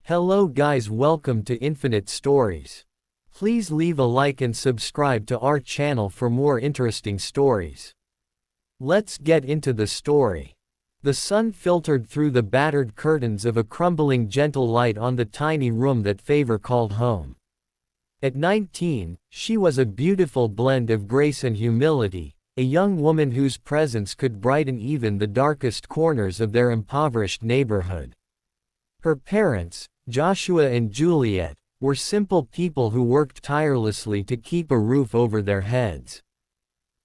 Hello guys, welcome to Infinite Stories. Please leave a like and subscribe to our channel for more interesting stories. Let's get into the story. The sun filtered through the battered curtains of a crumbling gentle light on the tiny room that Favour called home. At 19, she was a beautiful blend of grace and humility, a young woman whose presence could brighten even the darkest corners of their impoverished neighborhood. Her parents, Joshua and Juliet, were simple people who worked tirelessly to keep a roof over their heads.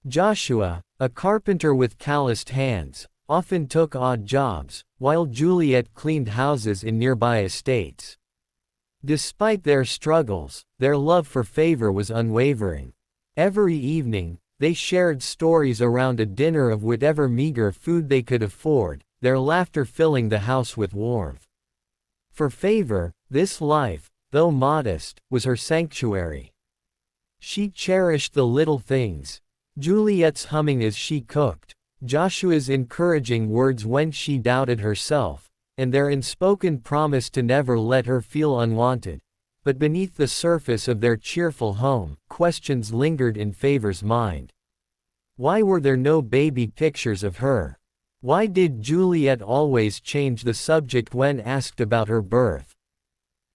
Joshua, a carpenter with calloused hands, often took odd jobs, while Juliet cleaned houses in nearby estates. Despite their struggles, their love for Favour was unwavering. Every evening, they shared stories around a dinner of whatever meager food they could afford, their laughter filling the house with warmth. For Favour, this life, though modest, was her sanctuary. She cherished the little things: Juliet's humming as she cooked, Joshua's encouraging words when she doubted herself, and their unspoken promise to never let her feel unwanted. But beneath the surface of their cheerful home, questions lingered in Favour's mind. Why were there no baby pictures of her? Why did Juliet always change the subject when asked about her birth?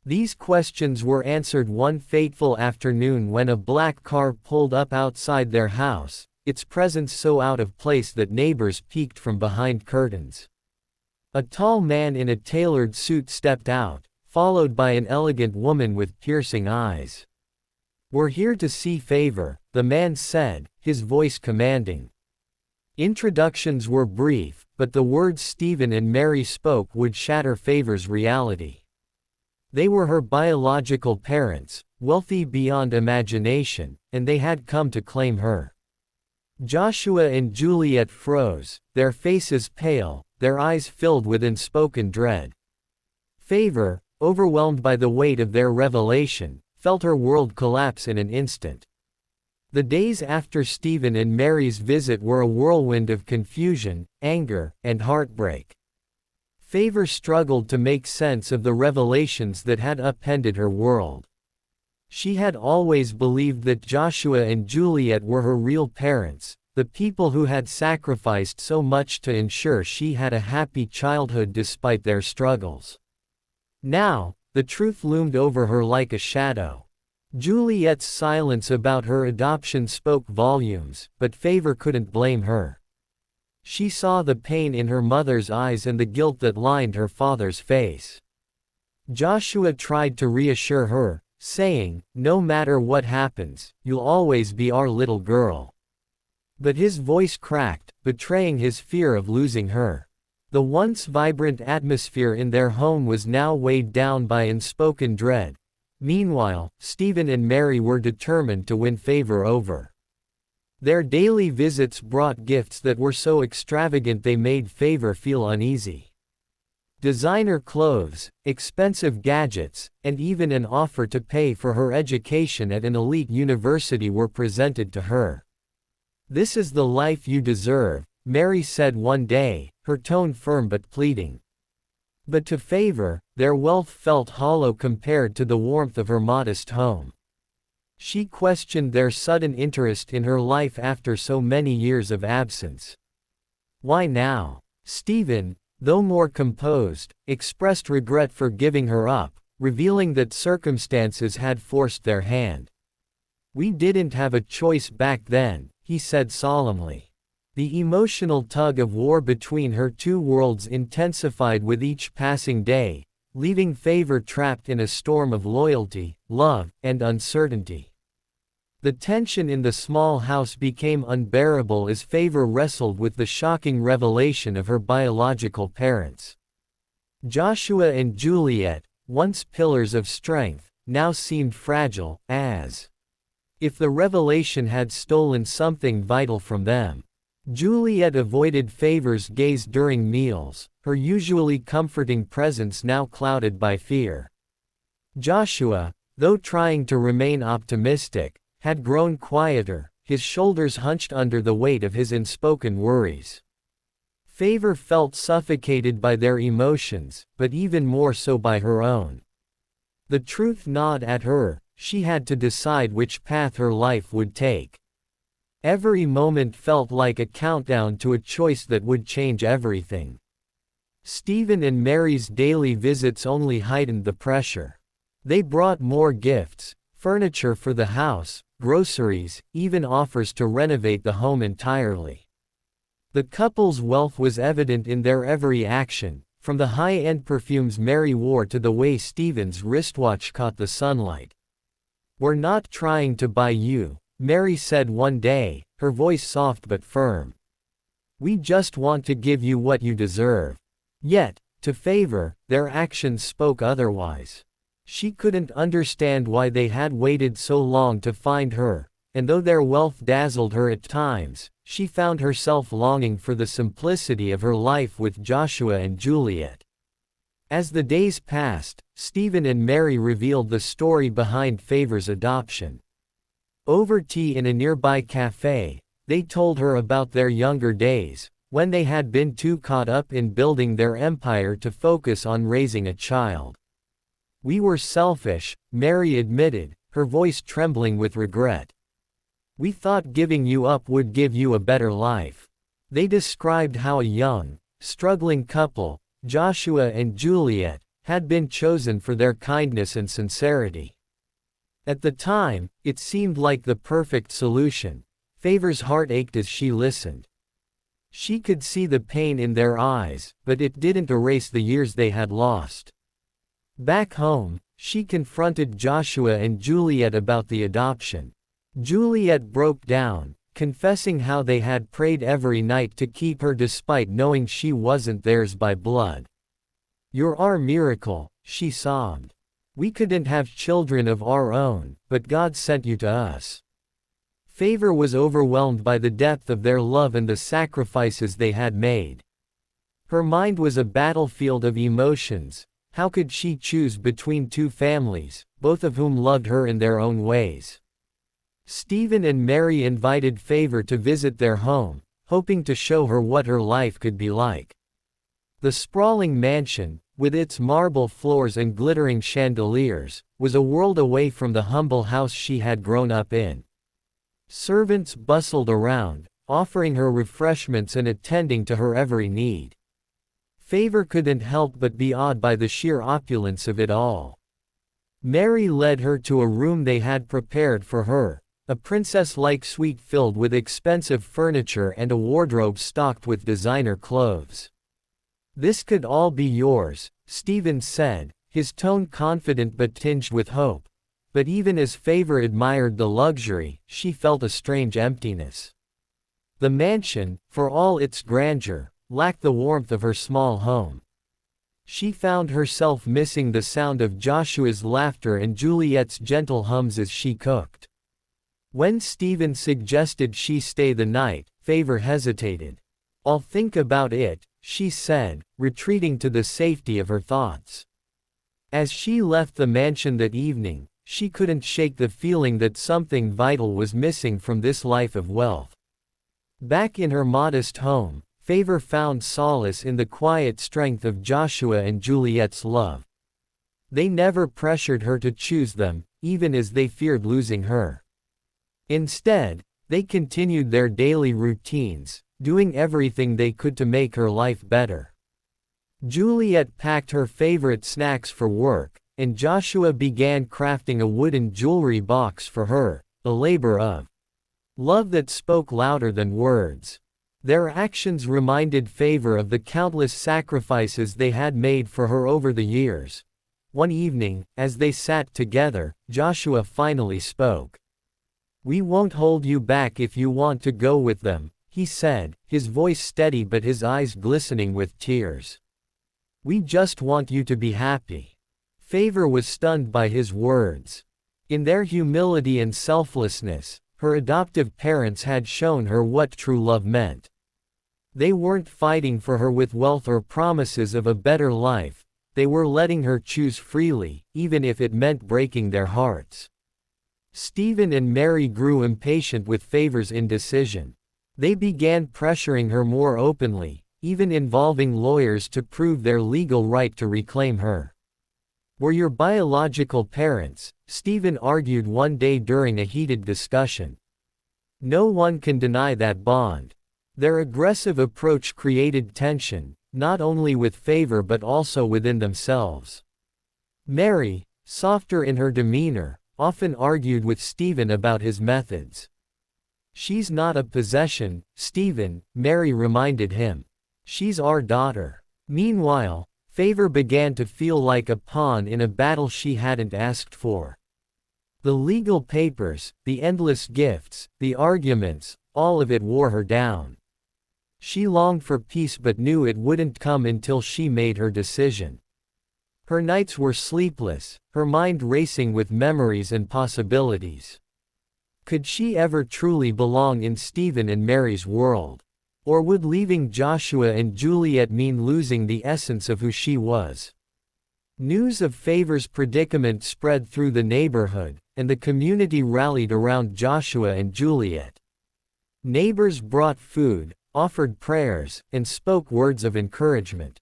These questions were answered one fateful afternoon when a black car pulled up outside their house, its presence so out of place that neighbors peeked from behind curtains. A tall man in a tailored suit stepped out, followed by an elegant woman with piercing eyes. "We're here to see Favour," the man said, his voice commanding. Introductions were brief, but the words Stephen and Mary spoke would shatter Favour's reality. They were her biological parents, wealthy beyond imagination, and they had come to claim her. Joshua and Juliet froze, their faces pale, their eyes filled with unspoken dread. Favour, overwhelmed by the weight of their revelation, felt her world collapse in an instant. The days after Stephen and Mary's visit were a whirlwind of confusion, anger, and heartbreak. Favour struggled to make sense of the revelations that had upended her world. She had always believed that Joshua and Juliet were her real parents, the people who had sacrificed so much to ensure she had a happy childhood despite their struggles. Now, the truth loomed over her like a shadow. Juliet's silence about her adoption spoke volumes, but Favour couldn't blame her. She saw the pain in her mother's eyes and the guilt that lined her father's face. Joshua tried to reassure her, saying, "No matter what happens, you'll always be our little girl." But his voice cracked, betraying his fear of losing her. The once vibrant atmosphere in their home was now weighed down by unspoken dread. Meanwhile, Stephen and Mary were determined to win Favour over. Their daily visits brought gifts that were so extravagant they made Favour feel uneasy. Designer clothes, expensive gadgets, and even an offer to pay for her education at an elite university were presented to her. "This is the life you deserve," Mary said one day, her tone firm but pleading. But to Favour, their wealth felt hollow compared to the warmth of her modest home. She questioned their sudden interest in her life after so many years of absence. Why now? Stephen, though more composed, expressed regret for giving her up, revealing that circumstances had forced their hand. "We didn't have a choice back then," he said solemnly. The emotional tug-of-war between her two worlds intensified with each passing day, leaving Favour trapped in a storm of loyalty, love, and uncertainty. The tension in the small house became unbearable as Favour wrestled with the shocking revelation of her biological parents. Joshua and Juliet, once pillars of strength, now seemed fragile, as if the revelation had stolen something vital from them. Juliet avoided Favour's gaze during meals, her usually comforting presence now clouded by fear. Joshua, though trying to remain optimistic, had grown quieter, his shoulders hunched under the weight of his unspoken worries. Favour felt suffocated by their emotions, but even more so by her own. The truth gnawed at her. She had to decide which path her life would take. Every moment felt like a countdown to a choice that would change everything. Stephen and Mary's daily visits only heightened the pressure. They brought more gifts, furniture for the house, groceries, even offers to renovate the home entirely. The couple's wealth was evident in their every action, from the high-end perfumes Mary wore to the way Stephen's wristwatch caught the sunlight. "We're not trying to buy you," Mary said one day, her voice soft but firm. "We just want to give you what you deserve." Yet, to Favour, their actions spoke otherwise. She couldn't understand why they had waited so long to find her, and though their wealth dazzled her at times, she found herself longing for the simplicity of her life with Joshua and Juliet. As the days passed, Stephen and Mary revealed the story behind Favour's adoption. Over tea in a nearby cafe, they told her about their younger days, when they had been too caught up in building their empire to focus on raising a child. "We were selfish," Mary admitted, her voice trembling with regret. "We thought giving you up would give you a better life." They described how a young, struggling couple, Joshua and Juliet, had been chosen for their kindness and sincerity. At the time, it seemed like the perfect solution. Favour's heart ached as she listened. She could see the pain in their eyes, but it didn't erase the years they had lost. Back home, she confronted Joshua and Juliet about the adoption. Juliet broke down, confessing how they had prayed every night to keep her despite knowing she wasn't theirs by blood. "You're our miracle," she sobbed. "We couldn't have children of our own, but God sent you to us." Favour was overwhelmed by the depth of their love and the sacrifices they had made. Her mind was a battlefield of emotions. How could she choose between two families, both of whom loved her in their own ways? Stephen and Mary invited Favour to visit their home, hoping to show her what her life could be like. The sprawling mansion, with its marble floors and glittering chandeliers, was a world away from the humble house she had grown up in. Servants bustled around, offering her refreshments and attending to her every need. Favour couldn't help but be awed by the sheer opulence of it all. Mary led her to a room they had prepared for her, a princess-like suite filled with expensive furniture and a wardrobe stocked with designer clothes. "This could all be yours," Stephen said, his tone confident but tinged with hope. But even as Favour admired the luxury, she felt a strange emptiness. The mansion, for all its grandeur, lacked the warmth of her small home. She found herself missing the sound of Joshua's laughter and Juliet's gentle hums as she cooked. When Stephen suggested she stay the night, Favour hesitated. "I'll think about it," she said, retreating to the safety of her thoughts. As she left the mansion that evening, she couldn't shake the feeling that something vital was missing from this life of wealth. Back in her modest home, Favour found solace in the quiet strength of Joshua and Juliet's love. They never pressured her to choose them, even as they feared losing her. Instead, they continued their daily routines, doing everything they could to make her life better. Juliet packed her favorite snacks for work, and Joshua began crafting a wooden jewelry box for her, a labor of love that spoke louder than words. Their actions reminded Favour of the countless sacrifices they had made for her over the years. One evening, as they sat together, Joshua finally spoke. "We won't hold you back if you want to go with them," he said, his voice steady but his eyes glistening with tears. "We just want you to be happy." Favour was stunned by his words. In their humility and selflessness, her adoptive parents had shown her what true love meant. They weren't fighting for her with wealth or promises of a better life, they were letting her choose freely, even if it meant breaking their hearts. Stephen and Mary grew impatient with Favour's indecision. They began pressuring her more openly, even involving lawyers to prove their legal right to reclaim her. Were your biological parents, Stephen argued one day during a heated discussion. No one can deny that bond. Their aggressive approach created tension, not only with Favour but also within themselves. Mary, softer in her demeanor, often argued with Stephen about his methods. She's not a possession, Stephen, Mary reminded him. She's our daughter. Meanwhile, Favour began to feel like a pawn in a battle she hadn't asked for. The legal papers, the endless gifts, the arguments, all of it wore her down. She longed for peace but knew it wouldn't come until she made her decision. Her nights were sleepless, her mind racing with memories and possibilities. Could she ever truly belong in Stephen and Mary's world? Or would leaving Joshua and Juliet mean losing the essence of who she was? News of Favour's predicament spread through the neighborhood, and the community rallied around Joshua and Juliet. Neighbors brought food, offered prayers, and spoke words of encouragement.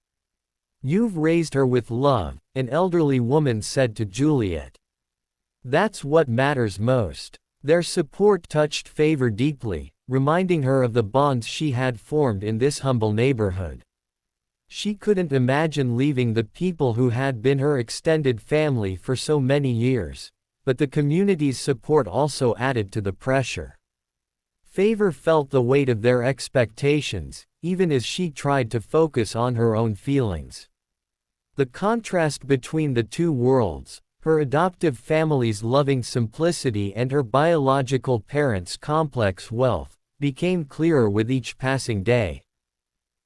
"You've raised her with love," an elderly woman said to Juliet. "That's what matters most." Their support touched Favour deeply, reminding her of the bonds she had formed in this humble neighborhood. She couldn't imagine leaving the people who had been her extended family for so many years, but the community's support also added to the pressure. Favour felt the weight of their expectations, even as she tried to focus on her own feelings. The contrast between the two worlds, her adoptive family's loving simplicity and her biological parents' complex wealth, became clearer with each passing day.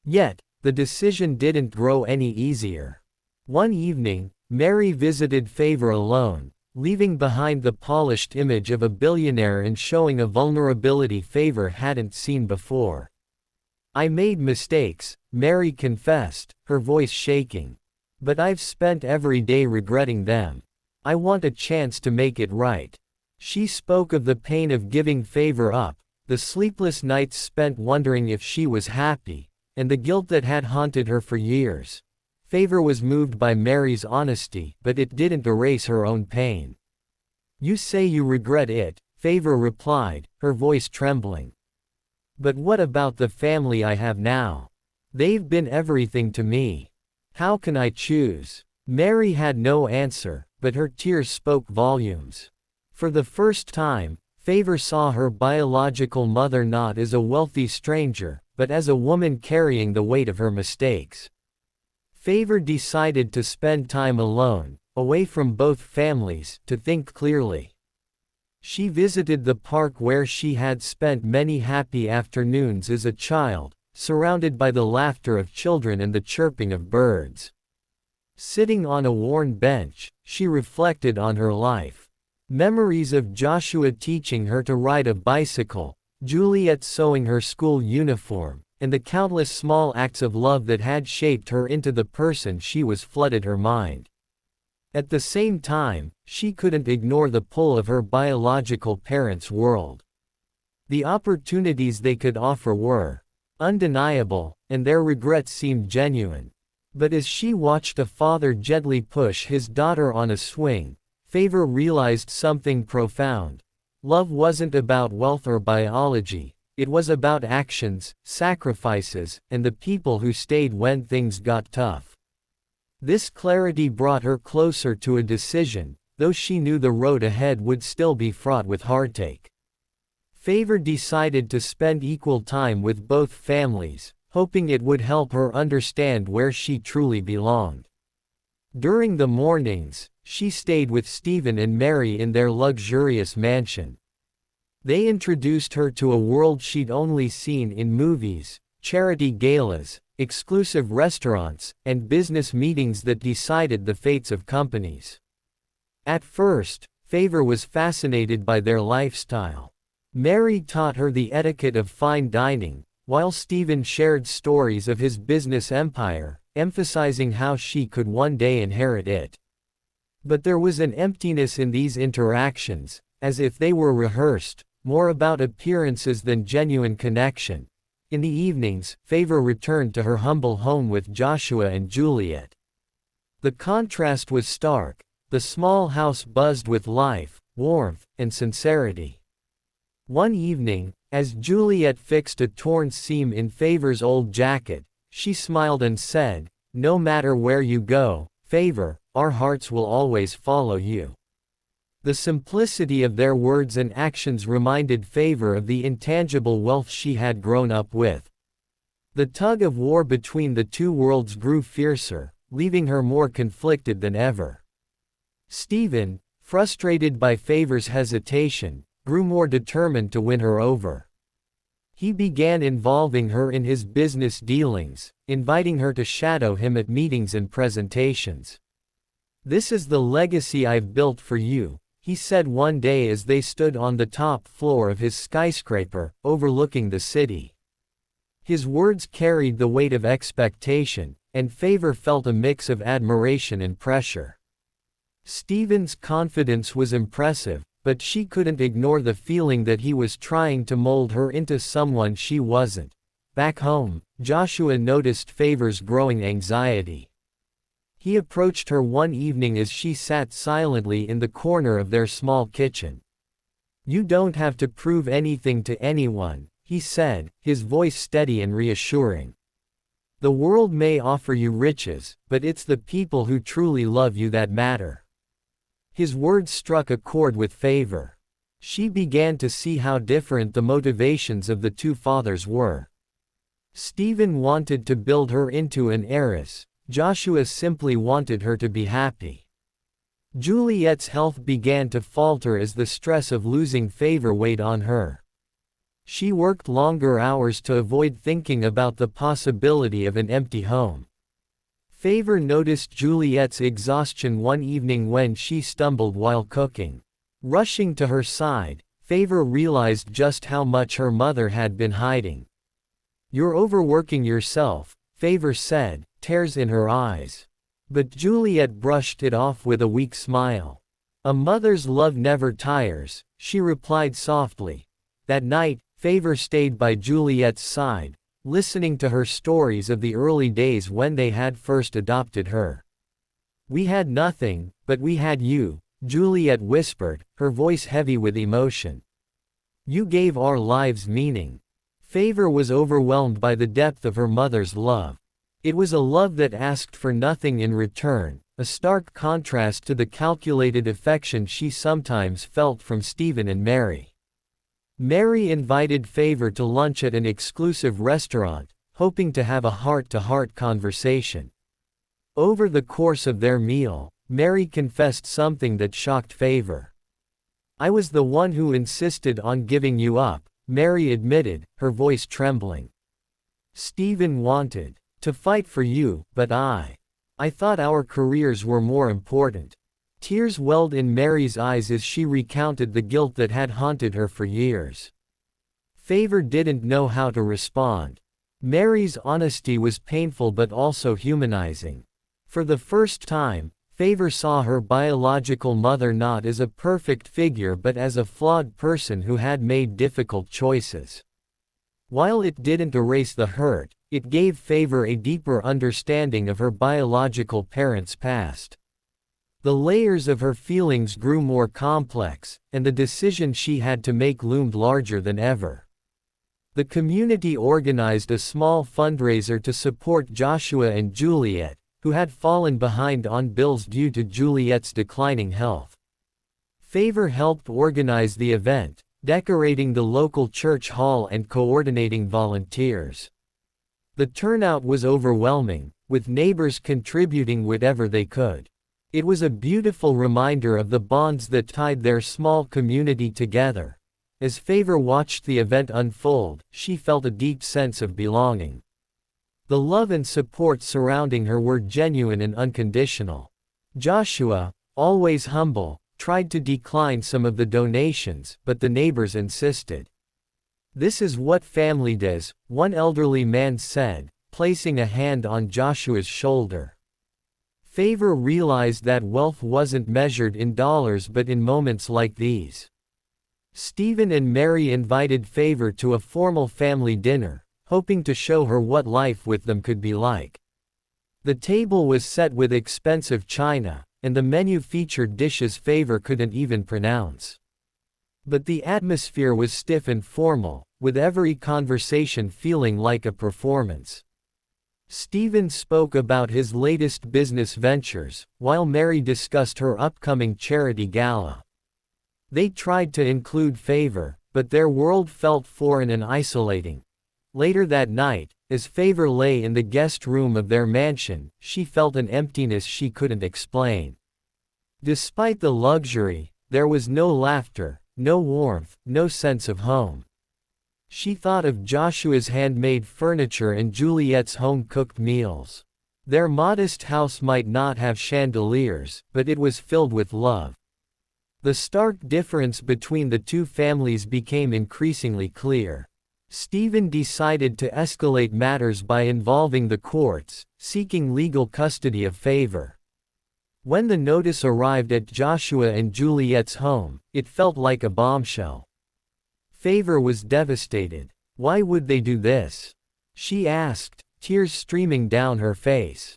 Yet, the decision didn't grow any easier. One evening, Mary visited Favour alone, leaving behind the polished image of a billionaire and showing a vulnerability Favour hadn't seen before. "I made mistakes," Mary confessed, her voice shaking. "But I've spent every day regretting them. I want a chance to make it right." She spoke of the pain of giving Favour up, the sleepless nights spent wondering if she was happy, and the guilt that had haunted her for years. Favour was moved by Mary's honesty, but it didn't erase her own pain. "You say you regret it," Favour replied, her voice trembling. "But what about the family I have now? They've been everything to me. How can I choose?" Mary had no answer, but her tears spoke volumes. For the first time, Favour saw her biological mother not as a wealthy stranger, but as a woman carrying the weight of her mistakes. Favour decided to spend time alone, away from both families, to think clearly. She visited the park where she had spent many happy afternoons as a child, surrounded by the laughter of children and the chirping of birds. Sitting on a worn bench, she reflected on her life. Memories of Joshua teaching her to ride a bicycle, Juliet sewing her school uniform, and the countless small acts of love that had shaped her into the person she was flooded her mind. At the same time, she couldn't ignore the pull of her biological parents' world. The opportunities they could offer were undeniable, and their regrets seemed genuine. But as she watched a father gently push his daughter on a swing, Favour realized something profound. Love wasn't about wealth or biology, it was about actions, sacrifices, and the people who stayed when things got tough. This clarity brought her closer to a decision, though she knew the road ahead would still be fraught with heartache. Favour decided to spend equal time with both families, hoping it would help her understand where she truly belonged. During the mornings, she stayed with Stephen and Mary in their luxurious mansion. They introduced her to a world she'd only seen in movies, charity galas, exclusive restaurants, and business meetings that decided the fates of companies. At first, Favour was fascinated by their lifestyle. Mary taught her the etiquette of fine dining, while Stephen shared stories of his business empire, emphasizing how she could one day inherit it. But there was an emptiness in these interactions, as if they were rehearsed, more about appearances than genuine connection. In the evenings, Favour returned to her humble home with Joshua and Juliet. The contrast was stark. The small house buzzed with life, warmth, and sincerity. One evening, as Juliet fixed a torn seam in Favour's old jacket, she smiled and said, "No matter where you go, Favour, our hearts will always follow you." The simplicity of their words and actions reminded Favour of the intangible wealth she had grown up with. The tug of war between the two worlds grew fiercer, leaving her more conflicted than ever. Stephen, frustrated by Favour's hesitation, grew more determined to win her over. He began involving her in his business dealings, inviting her to shadow him at meetings and presentations. "This is the legacy I've built for you," he said one day as they stood on the top floor of his skyscraper, overlooking the city. His words carried the weight of expectation, and Favour felt a mix of admiration and pressure. Stephen's confidence was impressive, but she couldn't ignore the feeling that he was trying to mold her into someone she wasn't. Back home, Joshua noticed Favour's growing anxiety. He approached her one evening as she sat silently in the corner of their small kitchen. "You don't have to prove anything to anyone," he said, his voice steady and reassuring. "The world may offer you riches, but it's the people who truly love you that matter." His words struck a chord with Favour. She began to see how different the motivations of the two fathers were. Stephen wanted to build her into an heiress. Joshua simply wanted her to be happy. Juliet's health began to falter as the stress of losing Favour weighed on her. She worked longer hours to avoid thinking about the possibility of an empty home. Favour noticed Juliet's exhaustion one evening when she stumbled while cooking. Rushing to her side, Favour realized just how much her mother had been hiding. "You're overworking yourself," Favour said, tears in her eyes. But Juliet brushed it off with a weak smile. "A mother's love never tires," she replied softly. That night, Favour stayed by Juliet's side, listening to her stories of the early days when they had first adopted her. "We had nothing, but we had you," Juliet whispered, her voice heavy with emotion. "You gave our lives meaning." Favour was overwhelmed by the depth of her mother's love. It was a love that asked for nothing in return, a stark contrast to the calculated affection she sometimes felt from Stephen and Mary. Mary invited Favour to lunch at an exclusive restaurant, hoping to have a heart-to-heart conversation. Over the course of their meal, Mary confessed something that shocked Favour. "I was the one who insisted on giving you up," Mary admitted, her voice trembling. "Stephen wanted to fight for you, but I thought our careers were more important." Tears welled in Mary's eyes as she recounted the guilt that had haunted her for years. Favour didn't know how to respond. Mary's honesty was painful but also humanizing. For the first time, Favour saw her biological mother not as a perfect figure but as a flawed person who had made difficult choices. While it didn't erase the hurt, it gave Favour a deeper understanding of her biological parents' past. The layers of her feelings grew more complex, and the decision she had to make loomed larger than ever. The community organized a small fundraiser to support Joshua and Juliet, who had fallen behind on bills due to Juliet's declining health. Favour helped organize the event, decorating the local church hall and coordinating volunteers. The turnout was overwhelming, with neighbors contributing whatever they could. It was a beautiful reminder of the bonds that tied their small community together. As Favour watched the event unfold, she felt a deep sense of belonging. The love and support surrounding her were genuine and unconditional. Joshua, always humble, tried to decline some of the donations, but the neighbors insisted. "This is what family does," one elderly man said, placing a hand on Joshua's shoulder. Favour realized that wealth wasn't measured in dollars but in moments like these. Stephen and Mary invited Favour to a formal family dinner, hoping to show her what life with them could be like. The table was set with expensive china, and the menu featured dishes Favour couldn't even pronounce. But the atmosphere was stiff and formal, with every conversation feeling like a performance. Stephen spoke about his latest business ventures, while Mary discussed her upcoming charity gala. They tried to include Favour, but their world felt foreign and isolating. Later that night, as Favour lay in the guest room of their mansion, she felt an emptiness she couldn't explain. Despite the luxury, there was no laughter, no warmth, no sense of home. She thought of Joshua's handmade furniture and Juliet's home-cooked meals. Their modest house might not have chandeliers, but it was filled with love. The stark difference between the two families became increasingly clear. Stephen decided to escalate matters by involving the courts, seeking legal custody of Favour. When the notice arrived at Joshua and Juliet's home, it felt like a bombshell. Favour was devastated. Why would they do this? She asked, tears streaming down her face.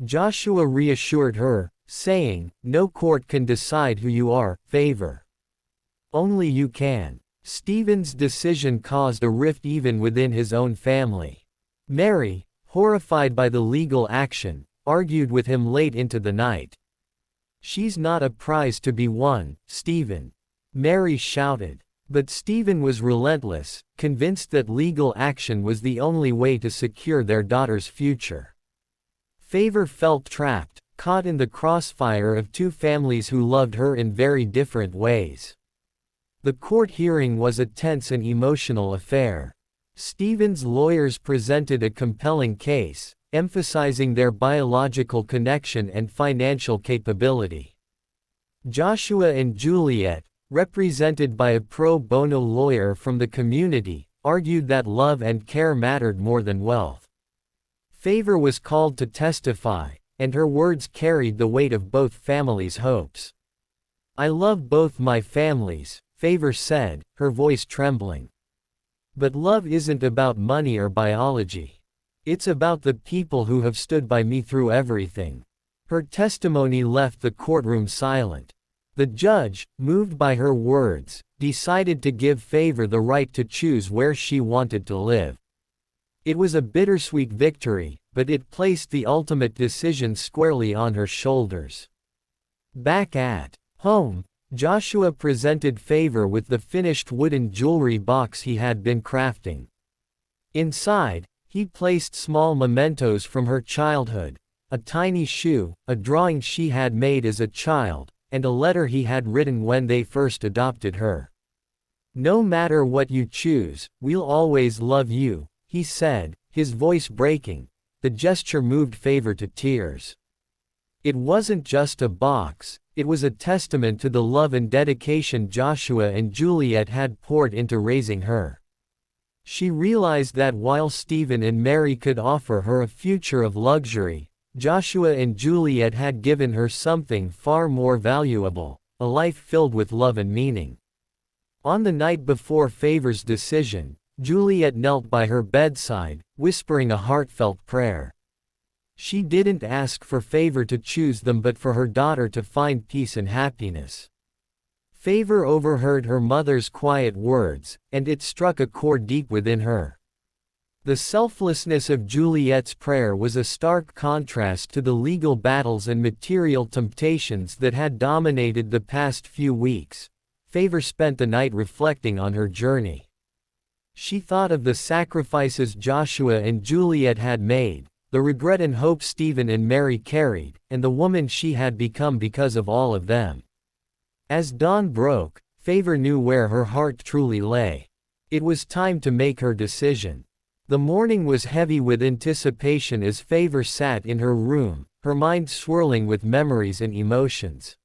Joshua reassured her, saying, "No court can decide who you are, Favour. Only you can." Stephen's decision caused a rift even within his own family. Mary, horrified by the legal action, argued with him late into the night. "She's not a prize to be won, Stephen," Mary shouted. But Stephen was relentless, convinced that legal action was the only way to secure their daughter's future. Favour felt trapped, caught in the crossfire of two families who loved her in very different ways. The court hearing was a tense and emotional affair. Stephen's lawyers presented a compelling case, emphasizing their biological connection and financial capability. Joshua and Juliet, represented by a pro bono lawyer from the community, argued that love and care mattered more than wealth. Favour was called to testify, and her words carried the weight of both families' hopes. "I love both my families," Favour said, her voice trembling. "But love isn't about money or biology. It's about the people who have stood by me through everything." Her testimony left the courtroom silent. The judge, moved by her words, decided to give Favour the right to choose where she wanted to live. It was a bittersweet victory, but it placed the ultimate decision squarely on her shoulders. Back at home, Joshua presented Favour with the finished wooden jewelry box he had been crafting. Inside, he placed small mementos from her childhood, a tiny shoe, a drawing she had made as a child, and a letter he had written when they first adopted her. "No matter what you choose, we'll always love you," he said, his voice breaking. The gesture moved Favour to tears. It wasn't just a box, it was a testament to the love and dedication Joshua and Juliet had poured into raising her. She realized that while Stephen and Mary could offer her a future of luxury, Joshua and Juliet had given her something far more valuable, a life filled with love and meaning. On the night before Favour's decision, Juliet knelt by her bedside, whispering a heartfelt prayer. She didn't ask for Favour to choose them but for her daughter to find peace and happiness. Favour overheard her mother's quiet words, and it struck a chord deep within her. The selflessness of Juliet's prayer was a stark contrast to the legal battles and material temptations that had dominated the past few weeks. Favour spent the night reflecting on her journey. She thought of the sacrifices Joshua and Juliet had made, the regret and hope Stephen and Mary carried, and the woman she had become because of all of them. As dawn broke, Favour knew where her heart truly lay. It was time to make her decision. The morning was heavy with anticipation as Favour sat in her room, her mind swirling with memories and emotions.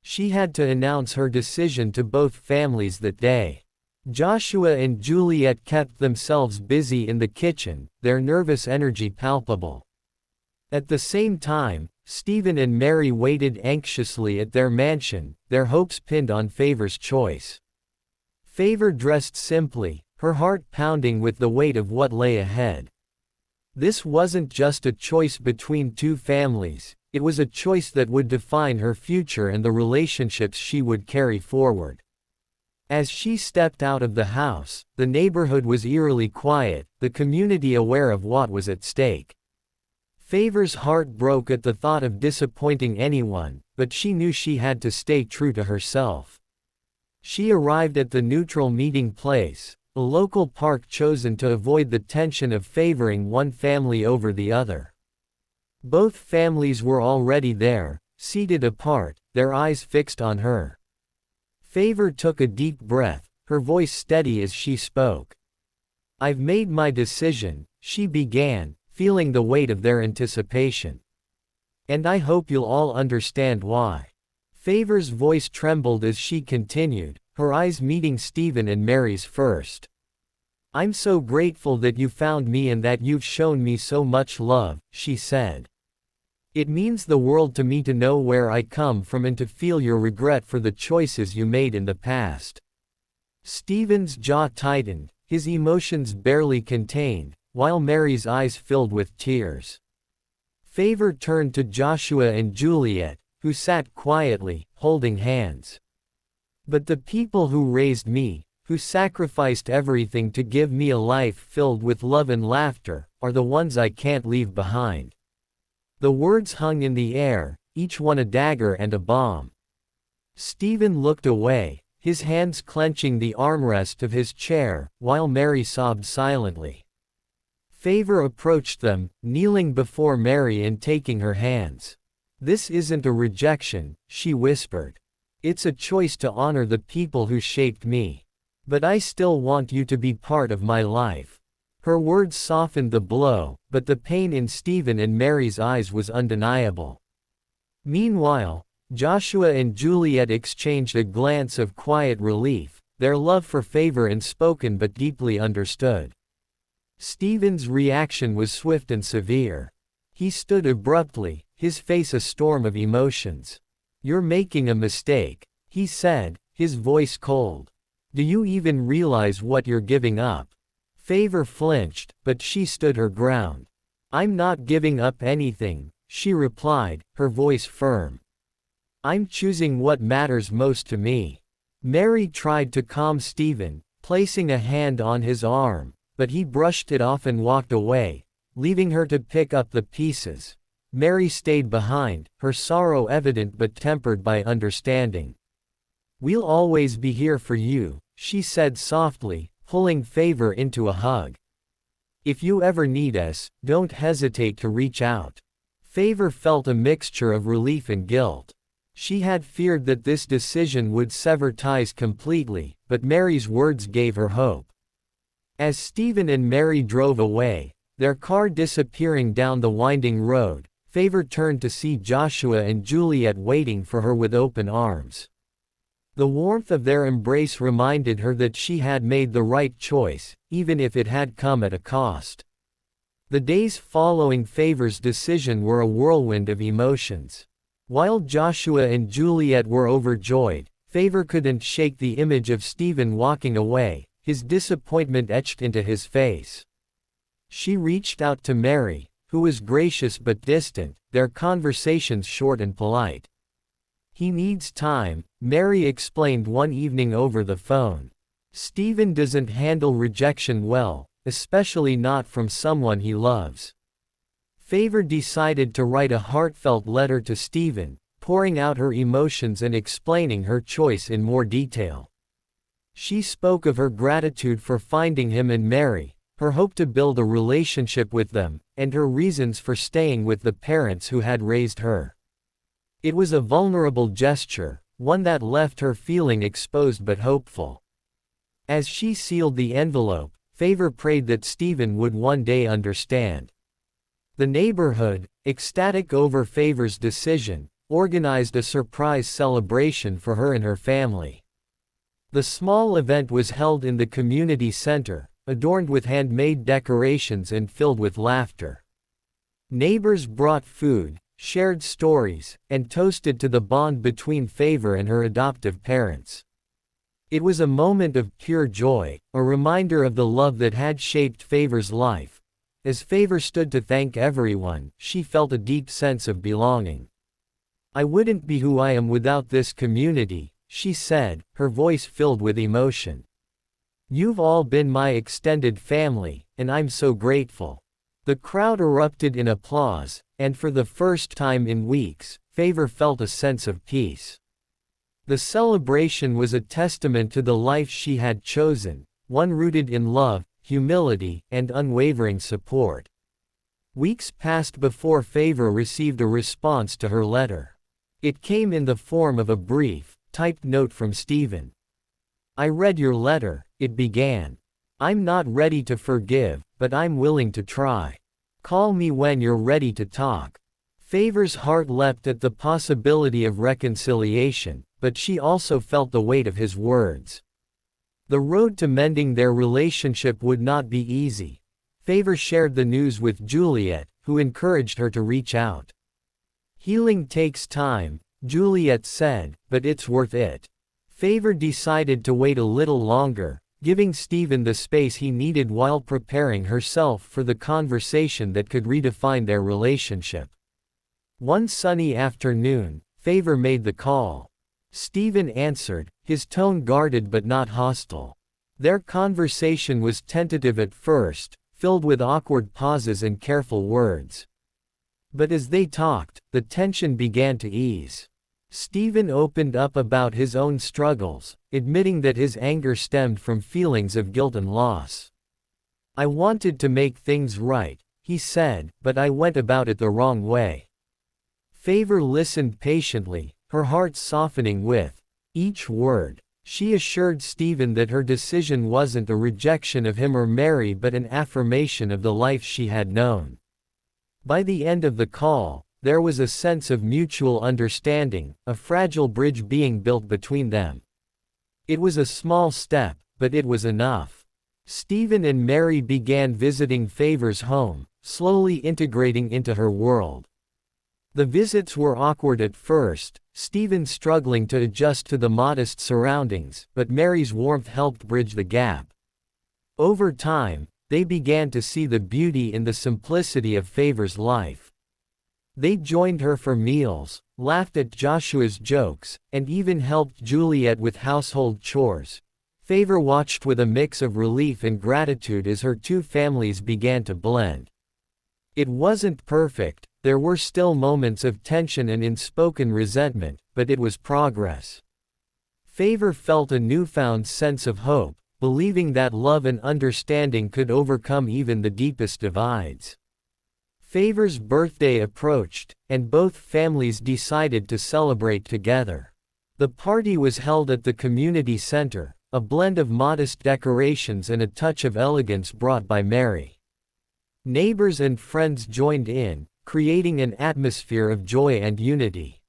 She had to announce her decision to both families that day. Joshua and Juliet kept themselves busy in the kitchen, their nervous energy palpable. At the same time, Stephen and Mary waited anxiously at their mansion, their hopes pinned on Favour's choice. Favour dressed simply, her heart pounding with the weight of what lay ahead. This wasn't just a choice between two families, it was a choice that would define her future and the relationships she would carry forward. As she stepped out of the house, the neighborhood was eerily quiet, the community aware of what was at stake. Favour's heart broke at the thought of disappointing anyone, but she knew she had to stay true to herself. She arrived at the neutral meeting place, a local park chosen to avoid the tension of favoring one family over the other. Both families were already there, seated apart, their eyes fixed on her. Favour took a deep breath, her voice steady as she spoke. "I've made my decision," she began, feeling the weight of their anticipation. "And I hope you'll all understand why." Favour's voice trembled as she continued, her eyes meeting Stephen and Mary's first. "I'm so grateful that you found me and that you've shown me so much love," she said. "It means the world to me to know where I come from and to feel your regret for the choices you made in the past." Stephen's jaw tightened, his emotions barely contained, while Mary's eyes filled with tears. Favour turned to Joshua and Juliet, who sat quietly, holding hands. "But the people who raised me, who sacrificed everything to give me a life filled with love and laughter, are the ones I can't leave behind." The words hung in the air, each one a dagger and a bomb. Stephen looked away, his hands clenching the armrest of his chair, while Mary sobbed silently. Favour approached them, kneeling before Mary and taking her hands. "This isn't a rejection," she whispered. "It's a choice to honor the people who shaped me. But I still want you to be part of my life." Her words softened the blow, but the pain in Stephen and Mary's eyes was undeniable. Meanwhile, Joshua and Juliet exchanged a glance of quiet relief, their love for Favour unspoken but deeply understood. Stephen's reaction was swift and severe. He stood abruptly, his face a storm of emotions. "You're making a mistake," he said, his voice cold. "Do you even realize what you're giving up?" Favour flinched, but she stood her ground. "I'm not giving up anything," she replied, her voice firm. "I'm choosing what matters most to me." Mary tried to calm Stephen, placing a hand on his arm, but he brushed it off and walked away, leaving her to pick up the pieces. Mary stayed behind, her sorrow evident but tempered by understanding. "We'll always be here for you," she said softly, pulling Favour into a hug. "If you ever need us, don't hesitate to reach out." Favour felt a mixture of relief and guilt. She had feared that this decision would sever ties completely, but Mary's words gave her hope. As Stephen and Mary drove away, their car disappearing down the winding road, Favour turned to see Joshua and Juliet waiting for her with open arms. The warmth of their embrace reminded her that she had made the right choice, even if it had come at a cost. The days following Favour's decision were a whirlwind of emotions. While Joshua and Juliet were overjoyed, Favour couldn't shake the image of Stephen walking away, his disappointment etched into his face. She reached out to Mary, who was gracious but distant, their conversations short and polite. "He needs time," Mary explained one evening over the phone. "Stephen doesn't handle rejection well, especially not from someone he loves." Favour decided to write a heartfelt letter to Stephen, pouring out her emotions and explaining her choice in more detail. She spoke of her gratitude for finding him and Mary, her hope to build a relationship with them, and her reasons for staying with the parents who had raised her. It was a vulnerable gesture, one that left her feeling exposed but hopeful. As she sealed the envelope, Favour prayed that Stephen would one day understand. The neighborhood, ecstatic over Favour's decision, organized a surprise celebration for her and her family. The small event was held in the community center, adorned with handmade decorations and filled with laughter. Neighbors brought food, shared stories, and toasted to the bond between Favour and her adoptive parents. It was a moment of pure joy, a reminder of the love that had shaped Favour's life, As Favour stood to thank everyone, she felt a deep sense of belonging. "I wouldn't be who I am without this community," she said, her voice filled with emotion. "You've all been my extended family, and I'm so grateful." The crowd erupted in applause, and for the first time in weeks, Favour felt a sense of peace. The celebration was a testament to the life she had chosen, one rooted in love, humility, and unwavering support. Weeks passed before Favour received a response to her letter. It came in the form of a brief, typed note from Stephen. "I read your letter," it began. "I'm not ready to forgive, but I'm willing to try. Call me when you're ready to talk." Favour's heart leapt at the possibility of reconciliation, but she also felt the weight of his words. The road to mending their relationship would not be easy. Favour shared the news with Juliet, who encouraged her to reach out. "Healing takes time," Juliet said, "but it's worth it." Favour decided to wait a little longer, giving Stephen the space he needed while preparing herself for the conversation that could redefine their relationship. One sunny afternoon, Favour made the call. Stephen answered, his tone guarded but not hostile. Their conversation was tentative at first, filled with awkward pauses and careful words. But as they talked, the tension began to ease. Stephen opened up about his own struggles, admitting that his anger stemmed from feelings of guilt and loss. "I wanted to make things right," he said, "but I went about it the wrong way." Favour listened patiently, her heart softening with each word. She assured Stephen that her decision wasn't a rejection of him or Mary but an affirmation of the life she had known. By the end of the call, there was a sense of mutual understanding, a fragile bridge being built between them. It was a small step, but it was enough. Stephen and Mary began visiting Favour's home, slowly integrating into her world. The visits were awkward at first, Stephen struggling to adjust to the modest surroundings, but Mary's warmth helped bridge the gap. Over time, they began to see the beauty in the simplicity of Favour's life. They joined her for meals, laughed at Joshua's jokes, and even helped Juliet with household chores. Favour watched with a mix of relief and gratitude as her two families began to blend. It wasn't perfect, there were still moments of tension and unspoken resentment, but it was progress. Favour felt a newfound sense of hope, believing that love and understanding could overcome even the deepest divides. Favour's birthday approached, and both families decided to celebrate together. The party was held at the community center, a blend of modest decorations and a touch of elegance brought by Mary. Neighbors and friends joined in, creating an atmosphere of joy and unity.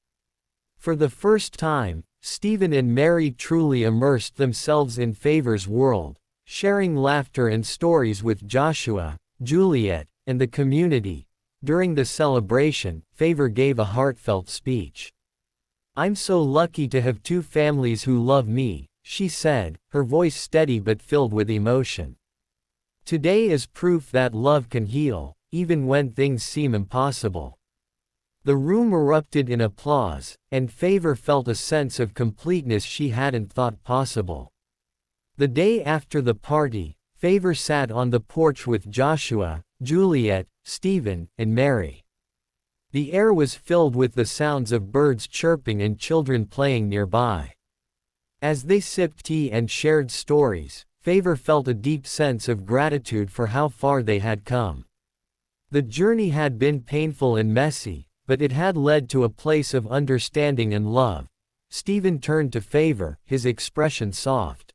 For the first time, Stephen and Mary truly immersed themselves in Favour's world, sharing laughter and stories with Joshua, Juliet, and the community. During the celebration, Favour gave a heartfelt speech. "I'm so lucky to have two families who love me," she said, her voice steady but filled with emotion. "Today is proof that love can heal, even when things seem impossible." The room erupted in applause, and Favour felt a sense of completeness she hadn't thought possible. The day after the party, Favour sat on the porch with Joshua, Juliet, Stephen, and Mary. The air was filled with the sounds of birds chirping and children playing nearby. As they sipped tea and shared stories, Favour felt a deep sense of gratitude for how far they had come. The journey had been painful and messy, but it had led to a place of understanding and love. Stephen turned to Favour, his expression soft.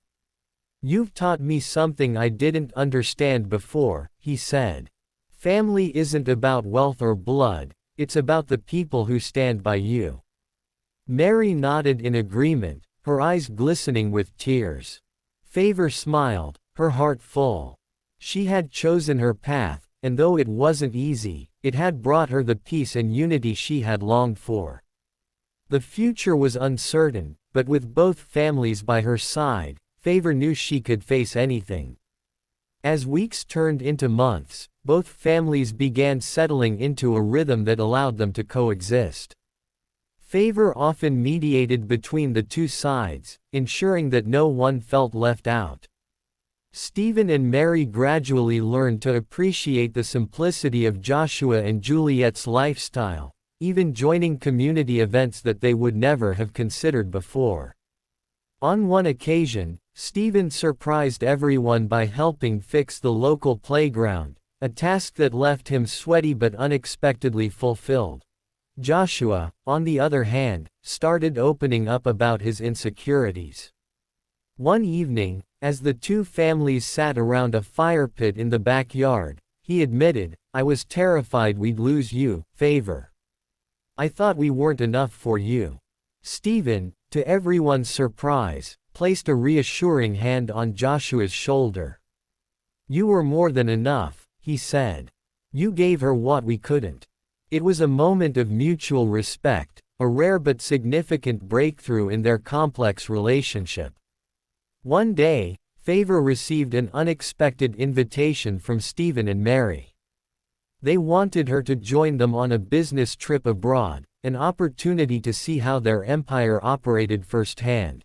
"You've taught me something I didn't understand before," he said. "Family isn't about wealth or blood, it's about the people who stand by you." Mary nodded in agreement, her eyes glistening with tears. Favour smiled, her heart full. She had chosen her path, and though it wasn't easy, it had brought her the peace and unity she had longed for. The future was uncertain, but with both families by her side, Favour knew she could face anything. As weeks turned into months, both families began settling into a rhythm that allowed them to coexist. Favour often mediated between the two sides, ensuring that no one felt left out. Stephen and Mary gradually learned to appreciate the simplicity of Joshua and Juliet's lifestyle, even joining community events that they would never have considered before. On one occasion, Stephen surprised everyone by helping fix the local playground, a task that left him sweaty but unexpectedly fulfilled. Joshua, on the other hand, started opening up about his insecurities. One evening, as the two families sat around a fire pit in the backyard, he admitted, "I was terrified we'd lose you, Favour. I thought we weren't enough for you." Stephen, to everyone's surprise, placed a reassuring hand on Joshua's shoulder. "You were more than enough," he said. "You gave her what we couldn't." It was a moment of mutual respect, a rare but significant breakthrough in their complex relationship. One day, Favour received an unexpected invitation from Stephen and Mary. They wanted her to join them on a business trip abroad, an opportunity to see how their empire operated firsthand.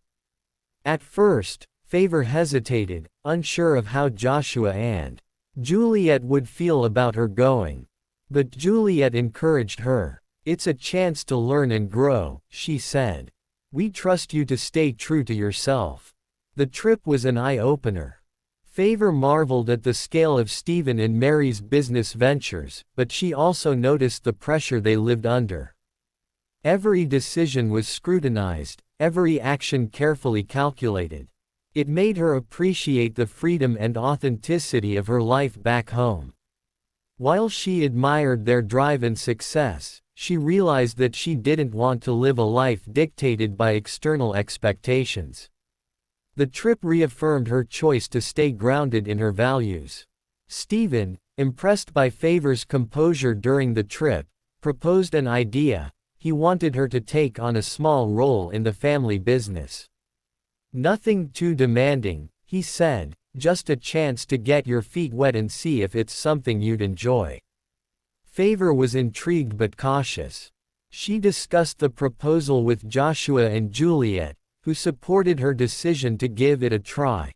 At first, Favour hesitated, unsure of how Joshua and Juliet would feel about her going. But Juliet encouraged her. "It's a chance to learn and grow," she said. "We trust you to stay true to yourself." The trip was an eye-opener. Favour marveled at the scale of Stephen and Mary's business ventures, but she also noticed the pressure they lived under. Every decision was scrutinized, every action carefully calculated. It made her appreciate the freedom and authenticity of her life back home. While she admired their drive and success, she realized that she didn't want to live a life dictated by external expectations. The trip reaffirmed her choice to stay grounded in her values. Stephen, impressed by Favour's composure during the trip, proposed an idea. He wanted her to take on a small role in the family business. "Nothing too demanding," he said. "Just a chance to get your feet wet and see if it's something you'd enjoy." Favour was intrigued but cautious. She discussed the proposal with Joshua and Juliet, who supported her decision to give it a try.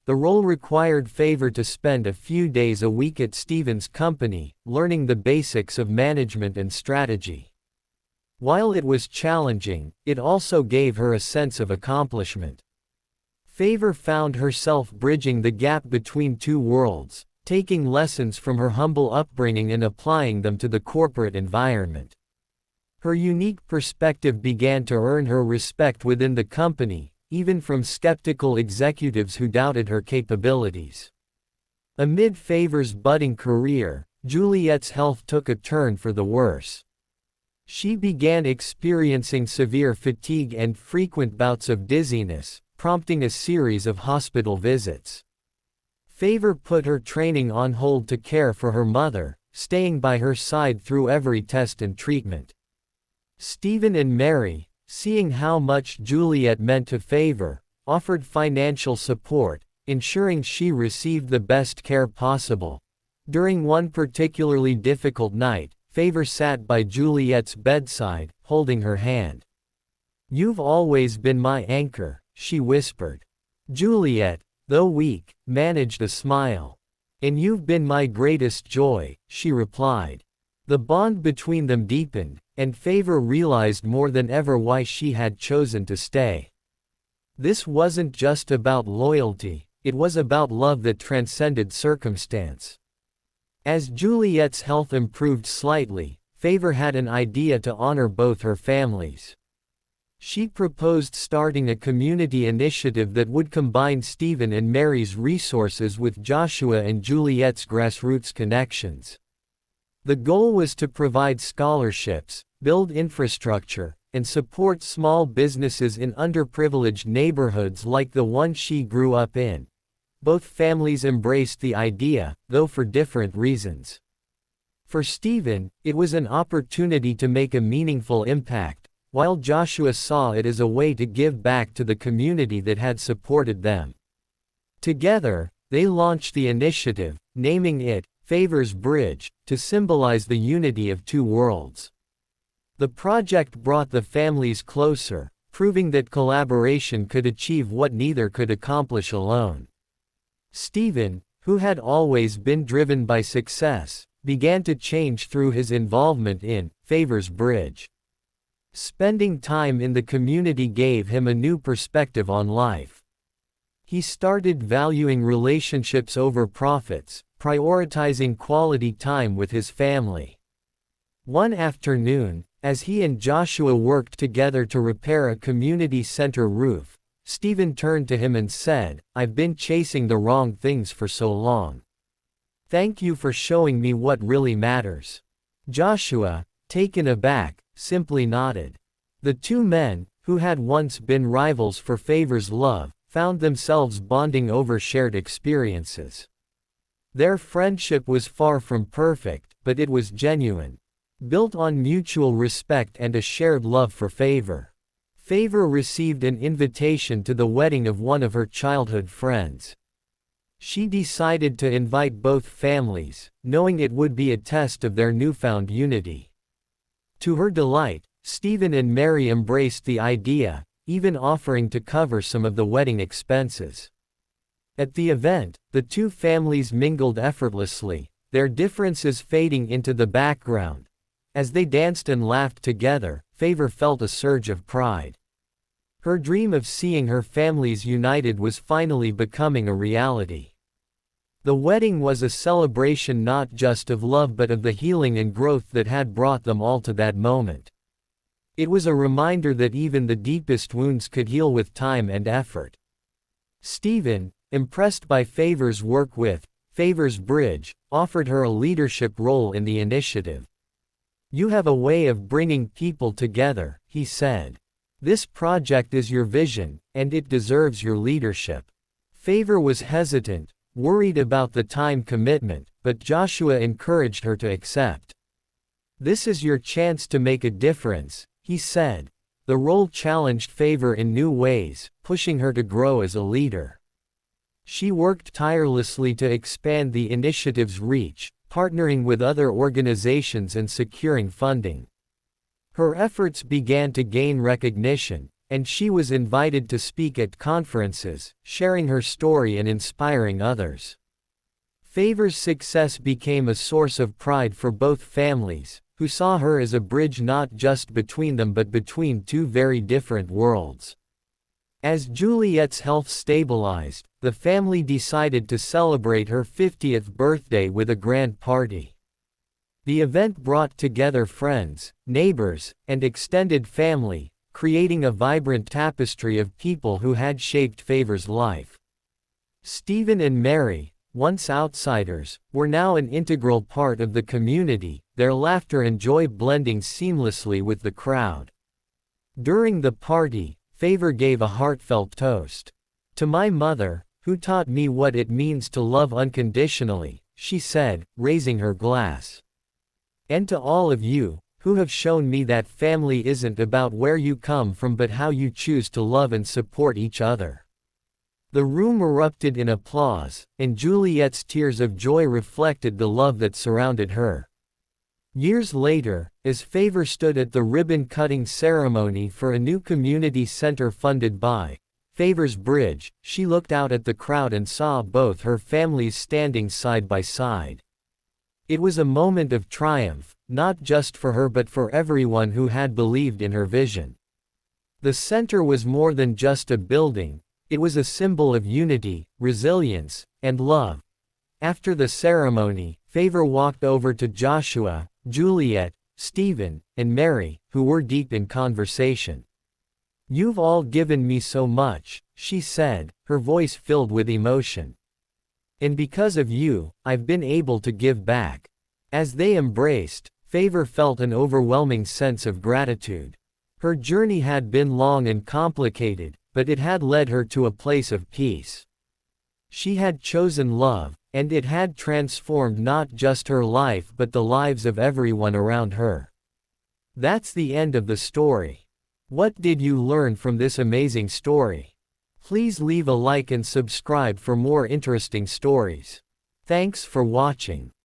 The role required Favour to spend a few days a week at Stephen's company, learning the basics of management and strategy. While it was challenging, it also gave her a sense of accomplishment. Favour found herself bridging the gap between two worlds, taking lessons from her humble upbringing and applying them to the corporate environment. Her unique perspective began to earn her respect within the company, even from skeptical executives who doubted her capabilities. Amid Favour's budding career, Juliet's health took a turn for the worse. She began experiencing severe fatigue and frequent bouts of dizziness, prompting a series of hospital visits. Favour put her training on hold to care for her mother, staying by her side through every test and treatment. Stephen and Mary, seeing how much Juliet meant to Favour, offered financial support, ensuring she received the best care possible. During one particularly difficult night, Favour sat by Juliet's bedside, holding her hand. "You've always been my anchor," she whispered. Juliet, though weak, managed a smile. "And you've been my greatest joy," she replied. The bond between them deepened, and Favour realized more than ever why she had chosen to stay. This wasn't just about loyalty, it was about love that transcended circumstance. As Juliet's health improved slightly, Favour had an idea to honor both her families. She proposed starting a community initiative that would combine Stephen and Mary's resources with Joshua and Juliet's grassroots connections. The goal was to provide scholarships, build infrastructure, and support small businesses in underprivileged neighborhoods like the one she grew up in. Both families embraced the idea, though for different reasons. For Stephen, it was an opportunity to make a meaningful impact, while Joshua saw it as a way to give back to the community that had supported them. Together, they launched the initiative, naming it Favour's bridge, to symbolize the unity of two worlds. The project brought the families closer, proving that collaboration could achieve what neither could accomplish alone. Stephen, who had always been driven by success, began to change through his involvement in Favour's bridge. Spending time in the community gave him a new perspective on life. He started valuing relationships over profits, prioritizing quality time with his family. One afternoon, as he and Joshua worked together to repair a community center roof, Stephen turned to him and said, "I've been chasing the wrong things for so long. Thank you for showing me what really matters." Joshua, taken aback, simply nodded. The two men, who had once been rivals for Favour's love, found themselves bonding over shared experiences. Their friendship was far from perfect, but it was genuine, built on mutual respect and a shared love for Favour. Favour received an invitation to the wedding of one of her childhood friends. She decided to invite both families, knowing it would be a test of their newfound unity. To her delight, Stephen and Mary embraced the idea, even offering to cover some of the wedding expenses. At the event, the two families mingled effortlessly, their differences fading into the background. As they danced and laughed together, Favour felt a surge of pride. Her dream of seeing her families united was finally becoming a reality. The wedding was a celebration not just of love but of the healing and growth that had brought them all to that moment. It was a reminder that even the deepest wounds could heal with time and effort. Stephen, impressed by Favour's work with Favour's Bridge, offered her a leadership role in the initiative. "You have a way of bringing people together," he said. "This project is your vision, and it deserves your leadership." Favour was hesitant, worried about the time commitment, but Joshua encouraged her to accept. "This is your chance to make a difference," he said. The role challenged Favour in new ways, pushing her to grow as a leader. She worked tirelessly to expand the initiative's reach, partnering with other organizations and securing funding. Her efforts began to gain recognition, and she was invited to speak at conferences, sharing her story and inspiring others. Favour's success became a source of pride for both families, who saw her as a bridge not just between them but between two very different worlds. As Juliet's health stabilized, the family decided to celebrate her 50th birthday with a grand party. The event brought together friends, neighbors, and extended family, creating a vibrant tapestry of people who had shaped Favour's life. Stephen and Mary, once outsiders, were now an integral part of the community, their laughter and joy blending seamlessly with the crowd. During the party, Favour gave a heartfelt toast. "To my mother, who taught me what it means to love unconditionally," she said, raising her glass. "And to all of you, who have shown me that family isn't about where you come from but how you choose to love and support each other." The room erupted in applause, and Juliet's tears of joy reflected the love that surrounded her. Years later, as Favour stood at the ribbon-cutting ceremony for a new community center funded by Favour's Bridge, she looked out at the crowd and saw both her families standing side by side. It was a moment of triumph, not just for her but for everyone who had believed in her vision. The center was more than just a building, it was a symbol of unity, resilience, and love. After the ceremony, Favour walked over to Joshua, Juliet, Stephen, and Mary, who were deep in conversation. "You've all given me so much," she said, her voice filled with emotion. "And because of you, I've been able to give back." As they embraced, Favour felt an overwhelming sense of gratitude. Her journey had been long and complicated, but it had led her to a place of peace. She had chosen love, and it had transformed not just her life but the lives of everyone around her. That's the end of the story. What did you learn from this amazing story? Please leave a like and subscribe for more interesting stories. Thanks for watching.